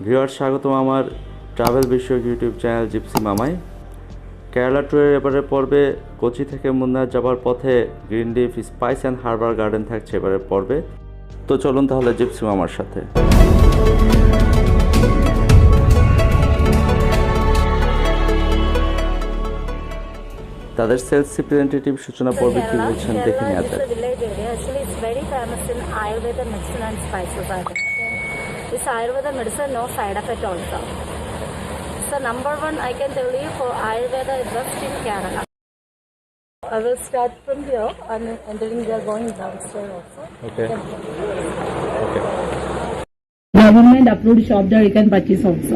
Viewers, স্বাগতম আমার travel বিষয়ক ইউটিউব চ্যানেল জিপসি মামাই। কেরালা ট্যুরের এবারের পর্বে কোচি থেকে মুন্নার যাবার পথে green leaf spice and Harbour garden থাকছে এবারের পর্বে। তো চলুন তাহলে জিপসি মামার সাথে। তাদের সেলস রিপ্রেজেন্টেটিভ সূচনা পর্বে কি বলছেন দেখে নেওয়া যাক। This Ayurveda medicine, no side effect also. So number one, I can tell you for Ayurveda is best in Kerala. I will start from here and then we are going downstairs also. Okay. Government approved shop that you can purchase also.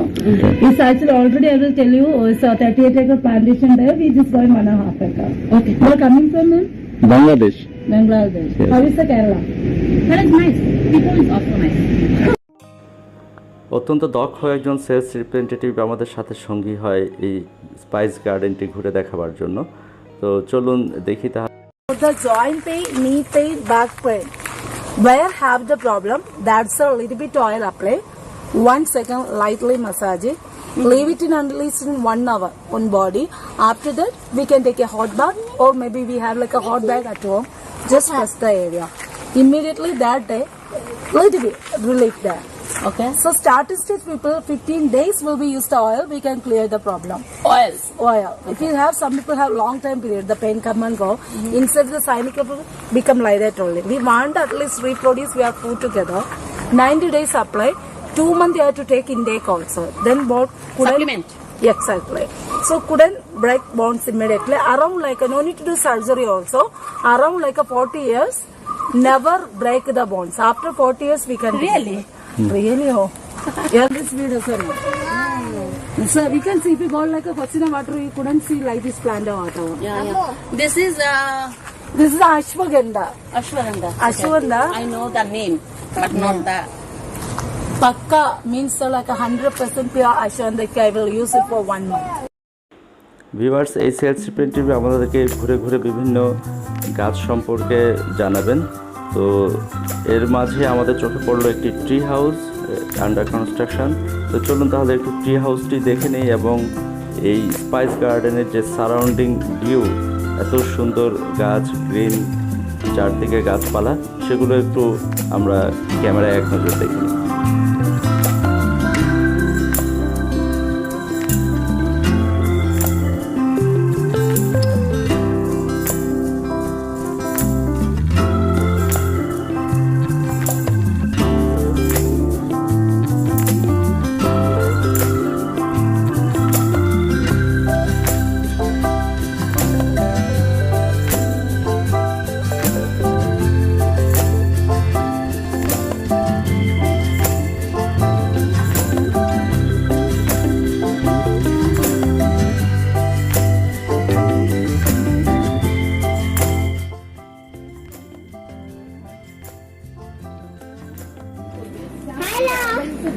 It's actually already I will tell you it's a 38-acre plantation there. We just going 1.5 acre. Okay. You are coming from Bangladesh. Bangladesh. Yes. How is the Kerala? That is nice. People is also nice. অত্যন্ত দক্ষ একজন sales representative আমাদের সাথে সঙ্গী হয় এই spice গার্ডেনটি ঘুরে দেখাবার জন্য। তো চলুন দেখি তাহলে। The joint pain, knee pain, back pain. Where have the problem? That's a little bit oil apply. 1 second lightly massage it. Leave it in at least in 1 hour on body. After that, we can take a hot bath or maybe we have like a hot bag at home. Just press the area. Immediately that day, little bit relief there. Okay. So starting stage people, 15 days will be used the oil. We can clear the problem. Oil. Oil. If you have some people have long time period, the pain come and go. Instead the cynic become like that only. We want at least reproduce. We are put together. 90 days apply. 2 months you have to take intake also. Then both Supplement. Exactly. So couldn't break bones immediately. Around like no need to do surgery also. Around like a 40 years, never break the bones. After 40 years we can Really? Really? Oh. Yeah, this video, sir. So we can see if you go like a question of water, you couldn't see like this plant of water. Yeah. This is This is ashwagandha. Ashwagandha. Ashwagandha. I know the name, but not the. Pakka means like 100% pure ashwagandha. I will use it for 1 month. Viewers, এই sales representative আমাদেরকে ঘুরে ঘুরে বিভিন্ন গাছ সম্পর্কে জানাবেন। তো এর মাঝে আমাদের চোখে পড়লো একটি ট্রি হাউস আন্ডার কনস্ট্রাকশন। তো চলুন তাহলে একটু ট্রি হাউসটি দেখে নিই এবং এই স্পাইস গার্ডেনের যে সারাউন্ডিং ভিউ, এত সুন্দর গাছ, গ্রিন, চারদিকে গাছপালা, সেগুলো একটু আমরা ক্যামেরায় এক নজর দেখি।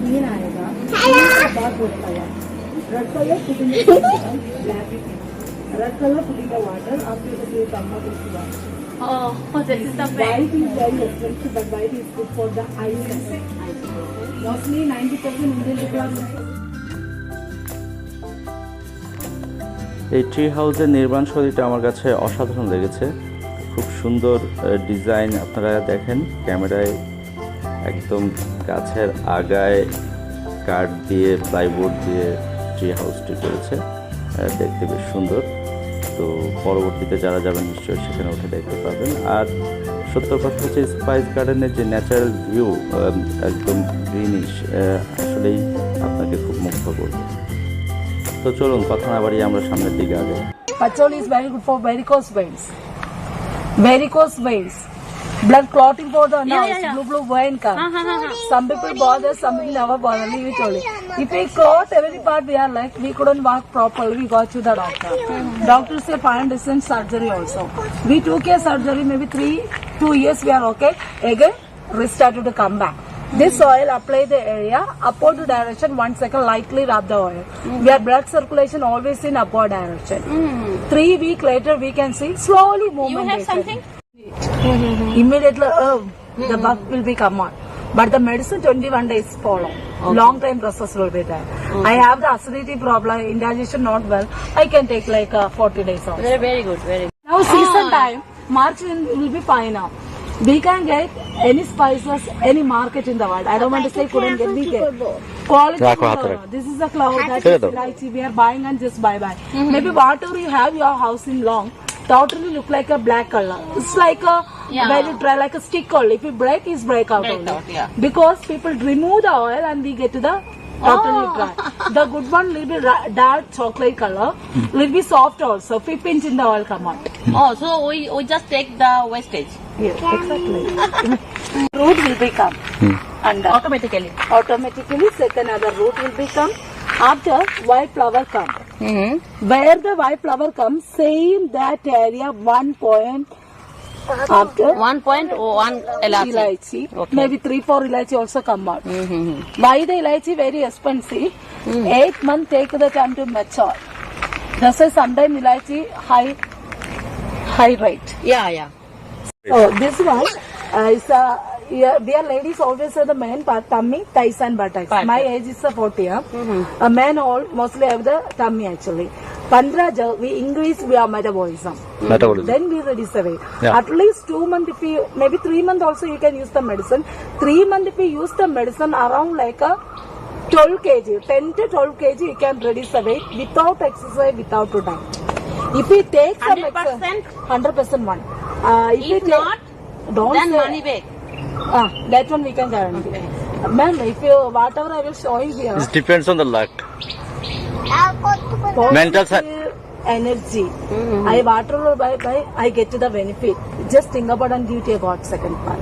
green आएगा. About good color. Red color put in the water. Black is red color put in the water. After that you come out with water. Oh, this is the White is very expensive, but white is good for the eyes. Mostly 90% Indian people are. এই tree হাউসের নির্মাণ শৈলীটা আমার কাছে অসাধারণ লেগেছে। খুব সুন্দর design, আপনারা দেখেন ক্যামেরায় একদম গাছের আগায় কাঠ দিয়ে, প্লাইবোর্ড দিয়ে ট্রি হাউসটি করেছে, দেখতে বেশ সুন্দর। তো পরবর্তীতে যারা যাবেন নিশ্চয়ই সেখানে উঠে দেখতে পাবেন। আর সত্য কথা হচ্ছে স্পাইস গার্ডেনের যে ন্যাচারাল ভিউ, একদম গ্রিনিশ, আসলেই আপনাকে খুব মুগ্ধ করবে। তো চলুন কথা না বাড়িয়ে আমরা সামনের দিকে আগে। Patchouli is very good for varicose veins. Varicose veins. Blood clotting for the nerves. Blue vein come. Some people bother, some people never bother. Leave it only. If we clot every part, we are like we couldn't walk properly. We got to the doctor. Doctor say fine distance surgery also. We took a surgery maybe 2 years. We are okay. Again restarted to come back. This oil apply the area upward direction. 1 second lightly rub the oil. We have blood circulation always in upward direction. 3 weeks later we can see slowly movement. You have something? Immediately the bug will be come on. But the medicine 21 days follow. Long time process will be there. I have the acidity problem, indigestion not well. I can take like 40 days off. Very good, very good. Now season time, March will be fine now. We can get any spices, any market in the world. I don't want to say couldn't get, we get. Quality flour. This is a cloud that is lychee. We are buying and just buy. Maybe whatever you have your house in long, totally look like a black color. It's like a very dry, like a stick only. If you break, it's break out only. Because people remove the oil and we get to the totally dry. The good one will be dark chocolate color. Will be soft also. 5 pinch in the oil come out. Oh, so we just take the wastage. Yes, exactly. Root will become and Automatically. second other root will become after white flower come. Mm-hmm. Where the white flower comes, same that area 1 point after 1.1 elaichi. Okay. Maybe 3-4 elaichi also come out. Mm-hmm. Why the elaichi very expensive? 8 months take the time to mature. That's why sometimes elaichi high rate. Yeah. So this one is we are ladies always say the men part tummy, thighs and buttocks. My age is 40. A man all mostly have the tummy actually. 15 we increase our metabolism. Then we reduce away. At least 2 months if you, maybe 3 months also you can use the medicine. 3 months if you use the medicine around like a 12 kg, 10 to 12 kg you can reduce away without exercise, without to diet. If you take some 100%? 100% one. If not, don't then say, money back. that one we can guarantee. Ma'am, if you whatever I will show you here, It depends on the luck. positive Mental side. energy. I whatever buy, I get to the benefit. Just think about and give to a God second part.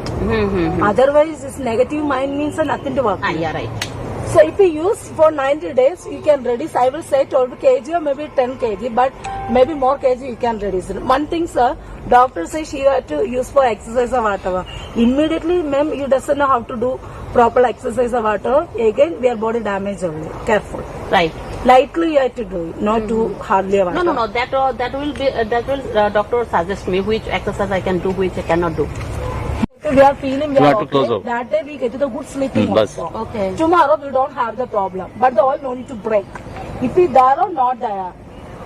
Otherwise, this negative mind means nothing to work. Yeah, right. So if you use for 90 days, you can reduce, I will say 12 kg or maybe 10 kg, but maybe more kg you can reduce it. One thing, sir, doctor says she have to use for exercise or whatever. Immediately, ma'am, you doesn't know how to do proper exercise or whatever. Again, we are body damage only. Careful. Right. Lightly you have to do it, not too hardly or whatever. No. That will doctor suggest me which exercise I can do, which I cannot do. We are feeling we You are have to close okay. up. That day we get to the good sleeping bus. also. Okay. Tomorrow we don't have the problem, but the oil no need to break. If we there or not there,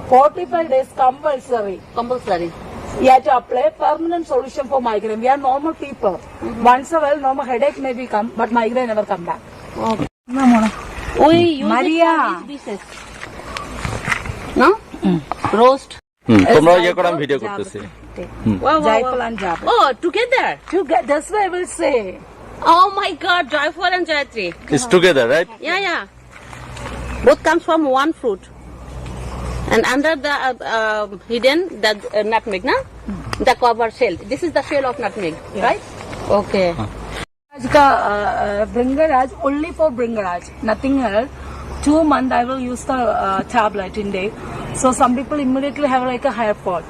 45 days compulsory. Compulsory. You have to apply permanent solution for migraine. We are normal people. Once a while, normal headache may be come, but migraine never come back. Okay. No, Mona. We use Maria. it for which dishes? No? Roast. তোমরা ইয়ে করো আমি video করতেছি Wow. Jaipal and Jabal. Oh, together. That's why I will say. Oh my God, Jaipal and Jayatri. It's together, right? Yeah. Both comes from one fruit. And under the hidden the nutmeg, na? The cover shell. This is the shell of nutmeg, right? Okay. Bringaraj only for Bringaraj, nothing else. 2 months I will use the tablet in day. So some people immediately have like a hair fall.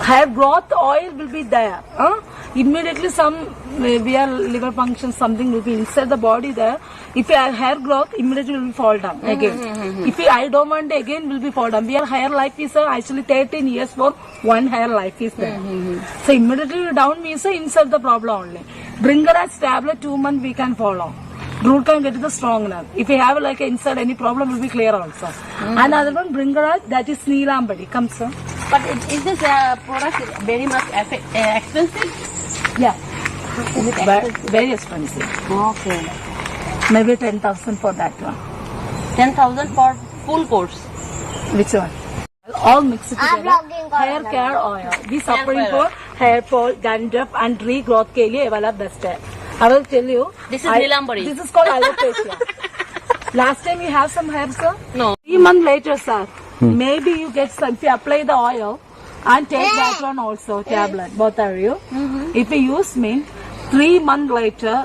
Hair growth oil will be there. Immediately some maybe a liver function something will be inside the body there. If you have hair growth, immediately will be fall down again. If you, I don't want again will be fall down. We are hair life is actually 13 years for one hair life is there. So immediately down means inside the problem only. Bringaraj tablet 2 months we can follow. Root can get the strong enough. If you have like inside any problem, will be clear also. Another one, Bringaraj, that is Neelambadi. Come, sir. But is this product very much expensive? Yeah. Very expensive. Okay. Maybe 10,000 for that one. 10,000 for full course. Which one? All mixed together. Hair care oil. We suffering for hair fall, dandruff and regrowth के लिए ये वाला best है. I will tell you. This is Neelambari. This is called alopecia. Last time you have some hair, sir? No. 3 months later, sir. Maybe you get some. If you apply the oil and take that one also, tablet, both are you. If you use me, 3 months later,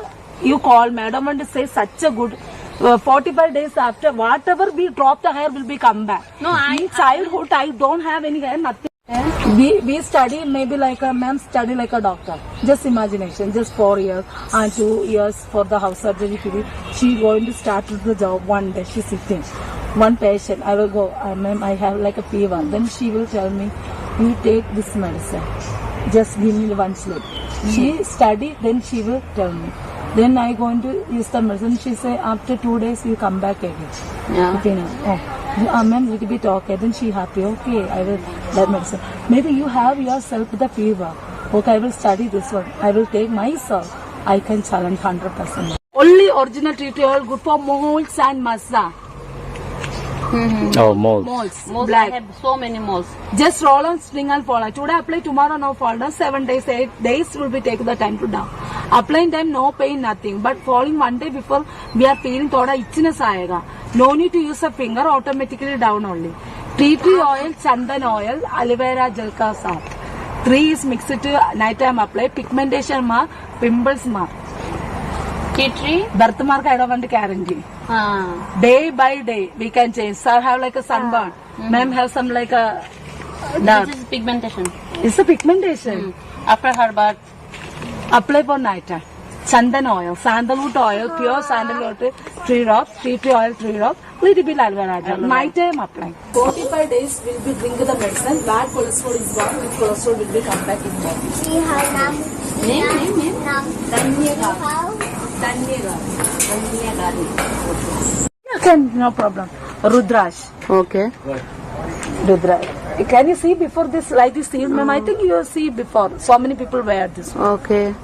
you call madam and say such a good. 45 days after, whatever we drop the hair will be come back. No, in childhood, I don't have any hair, nothing. We study maybe like a ma'am study like a doctor. Just imagination, just 4 years and 2 years for the house surgery. She going to start the job one day. She's sitting. One patient, I will go, ma'am, I have like a fever. Then she will tell me, you take this medicine. Just give me one slip. She study, then she will tell me. Then I going to use the medicine. She say after 2 days you come back again. Yeah. Okay, now. Oh, ma'am, little bit okay. Then she happy. Okay, I will that medicine. Maybe you have yourself the fever. Okay, I will study this one. I will take myself. I can challenge 100%. Only original treaty all good for moles and massa. Oh, mold. Moles, Moles, I black. have so many moles. Just roll on, string and fall. Today apply, tomorrow no fall down. 7 days, 8 days will be take the time to down. Applying time, no pain, nothing. But falling 1 day before, we are feeling thoda itchiness aayega. No need to use a finger, automatically down only. Tea tree oil, chandan oil, aloe vera gel ka saath. 3 is mixed to night time apply. Pigmentation ma, pimples ma. Tea tree? Birthmark I don't want to guarantee. Ah. Day by day, we can change. Sir have like a sunburn. Ma'am have some like a dark. This is pigmentation. It's a pigmentation. After her birth. Apply for night time. Chandan oil, sandalwood oil, pure sandalwood, 3 drops, tea tree oil, 3 drops, little bit aloe vera gel. Night time apply. 45 days will be drink the medicine. Bad cholesterol is gone. Good cholesterol will be come back in body. Okay, no problem. Rudrash. Okay. Rudrash. Can you see before this like this seed, ma'am? I think you see before. So many people wear this. Okay.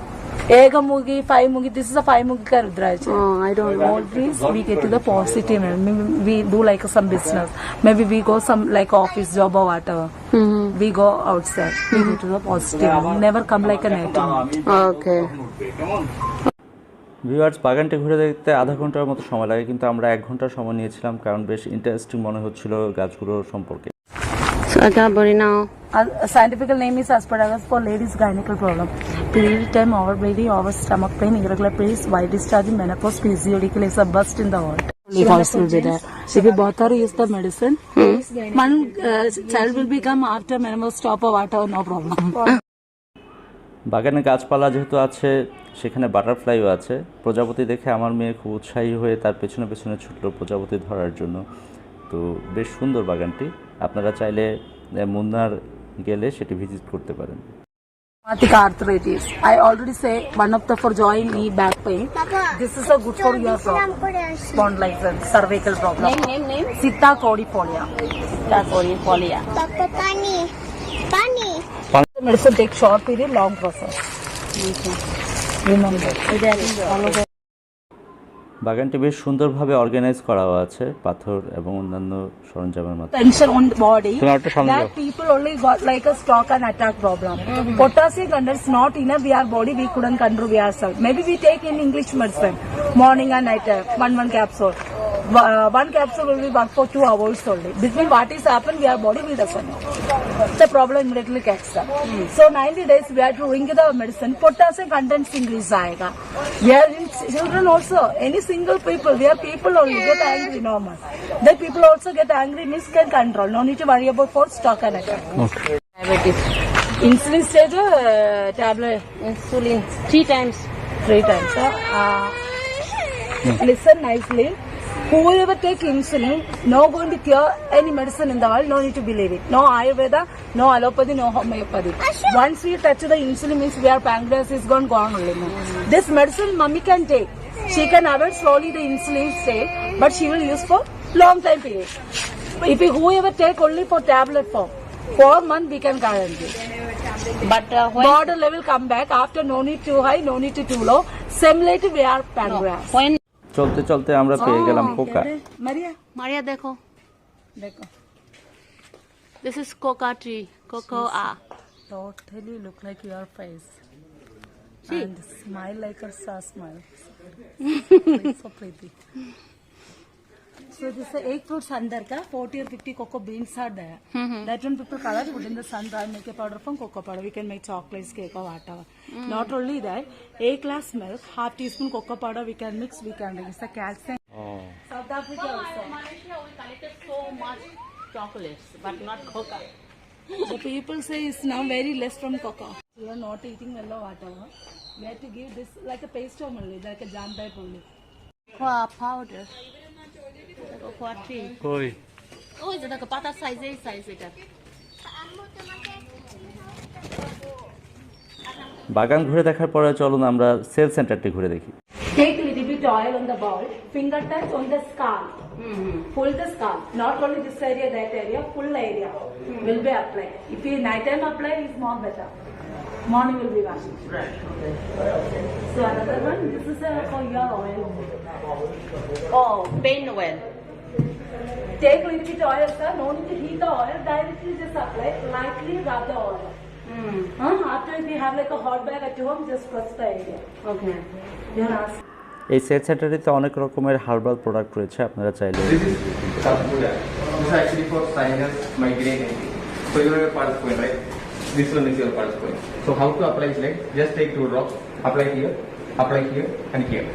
Ega mugi, 5 mugi. This is a 5 mugi ka Rudraj. Oh, I don't know. Always we get to the positive. Maybe we do like some business. Maybe we go some like office job or whatever. We go outside. We get to the positive. Never come like a negative. Okay. Viewers, বাগানটি ঘুরে দেখতে আধা ঘন্টার মতো সময় লাগে, কিন্তু আমরা 1 ঘন্টা সময় নিয়েছিলাম কারণ বেশ ইন্টারেস্টিং মনে হচ্ছিল গাছগুলোর সম্পর্কে। So I got body now. Scientific name is asparagus for ladies' gynecological problem. Period time, overbreathing, over stomach pain, irregular periods, white discharging, menopause, PCOD is a bust in the world. Voice will be there. If you bother use the medicine, one child will become after menopause stop or whatever, no problem. বাগানে গাছপালা যেহেতু আছে, সেখানে বাটারফ্লাইও আছে। প্রজাপতি দেখে আমার মেয়ে খুব উৎসাহী হয়ে তার পেছনে পেছনে ছুটলো প্রজাপতি ধরার জন্য। তো বেশ সুন্দর বাগানটি, আপনারা চাইলে মুন্নার গেলে সেটি ভিজিট করতে পারেন। Rheumatic arthritis. I already say one of the for joint knee back pain. This is a good for your problem. Spondylitis, cervical problem. Name. Sita caudifolia. Caudifolia. Papa, Pani. The medicine takes short period, long process. Remember. বাগানটি বেশ সুন্দরভাবে organise করা আছে পাথর এবং অন্যান্য সরঞ্জামের মাধ্যমে। Tension on the body. That people only got like a stroke and attack problem. Potassium content is not enough. We our body we couldn't control ourselves. Maybe we take in English medicine morning and night time, one capsule. One capsule will be work for 2 hours only. Between what is happened, our body will doesn't know. The problem immediately catches up. So 90 days we are doing the medicine. Potassium content increase aayega. We are in children also. Any single people, we are people only get angry normal. Then people also get angry, means can control. No need to worry about for stock and attack. Okay. Diabetes. Insulin stage tablet Insulin 3 times. 3 times. Listen nicely. Whoever take insulin, no going to cure any medicine in the world, no need to believe it. No Ayurveda, no allopathy, no homeopathy. Once we touch the insulin means our pancreas is gone only. This medicine mummy can take. She can avoid slowly the insulin state, but she will use for long time period. If whoever take only for tablet form, 4 months we can guarantee. But when Border level come back after no need too high, no need to too low. Similarly we are pancreas. when চলতে চলতে আমরা পেয়ে গেলাম Coca. Maria dekho. This is coca tree. Cocoa. Totally look like your face. See? And smile like a star smile. It's so pretty. So this is 8 fruits under ka 40 or 50 cocoa beans are there. That one people color put in the sun dry make a powder from cocoa powder. We can make chocolates, cake or whatever. Not only that, 1 glass milk, half teaspoon cocoa powder we can mix. We can mix the calcium. South Africa also. Malaysia we collected so much chocolates, but not coca. The people say it's now very less from cocoa. We are not eating well or whatever. We have to give this like a paste only, like a jam type only. Cocoa powder. Cocoa tree. কই Oh, is it like a pata size এটা? বাগান ঘুরে দেখার পরে চলুন আমরা sell সেন্টারটি ঘুরে দেখি। bit oil on the bowl, finger touch on the scalp. Full the scalp, not only this area, that area, full area will be applied. If you night time apply, it's more better. Morning will be washing. Right. So another one, this is for your oil. Oh, pain oil. Take a little bit oil, sir. No need to heat the oil. Directly just apply. Lightly rub the oil. After if you have like a hot bag at home, just press the area. Okay. You're asking. এই set সেটারিতে অনেক রকমের herbal product রয়েছে, আপনারা চাইলে This is Sapuda. This is actually for sinus, migraine, anything. So you have your pulse point, right? This one is your pulse point. So how to apply is like, just take 2 drops, apply here, and here.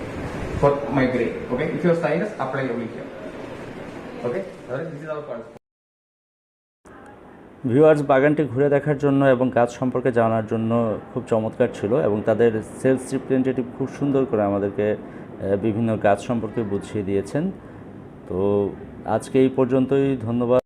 For migraine, okay? If your sinus, apply only here. Okay? Alright, this is our pulse point. Viewers, বাগানটি ঘুরে দেখার জন্য এবং গাছ সম্পর্কে জানার জন্য খুব চমৎকার ছিল এবং তাদের সেলস রিপ্রেজেন্টেটিভ খুব সুন্দর করে আমাদেরকে বিভিন্ন গাছ সম্পর্কে বুঝিয়ে দিয়েছেন। তো আজকে এই পর্যন্তই, ধন্যবাদ।